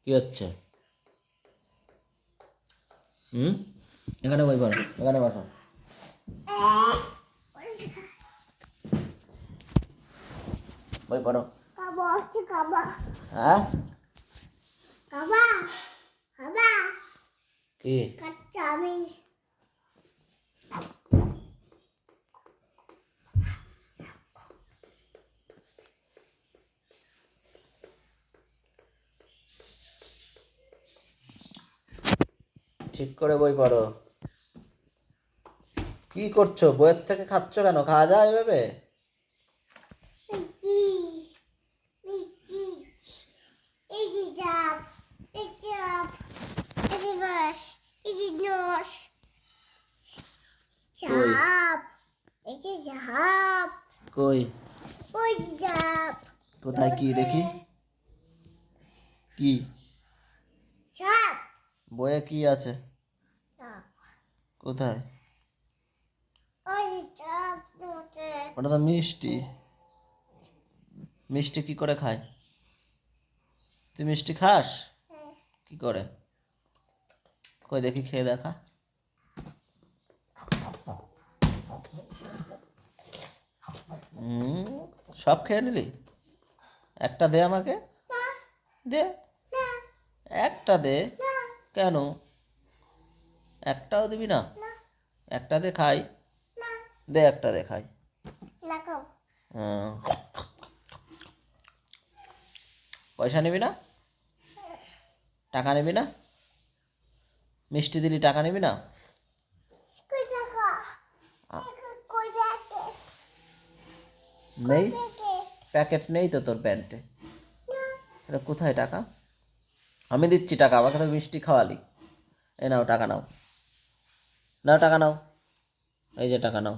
কি হচ্ছে? এখানে বই পড়ো, এখানে বসো। বই পড়ো। হ্যাঁ কি? ঠিক করে বই পড়ো। কি করছো? বইয়ের থেকে খাচ্ছ কেন? খাওয়া যায় এভাবে? কই? কোথায়? কি দেখি? কি বইয়ে কি আছে? কোথায়? ওটা তো মিষ্টি। মিষ্টি কি করে খায়? তুই মিষ্টি খাস কি করে? কই দেখি, খেয়ে দেখা। সব খেয়ে নিলি? একটা দে আমাকে, দে একটা দে। কেন? একটাও দিবি না? একটা দে খাই। দে একটা দে খাই। হ্যাঁ। পয়সা নিবি না? টাকা নিবি না? মিষ্টি দিলি টাকা নিবি না? নেই, প্যাকেট নেই তো তোর প্যান্টে। তাহলে কোথায় টাকা? আমি দিচ্ছি টাকা, আমাকে তো মিষ্টি খাওয়ালি। এ নাও টাকা নাও, নাও টাকা নাও, এই যে টাকা নাও।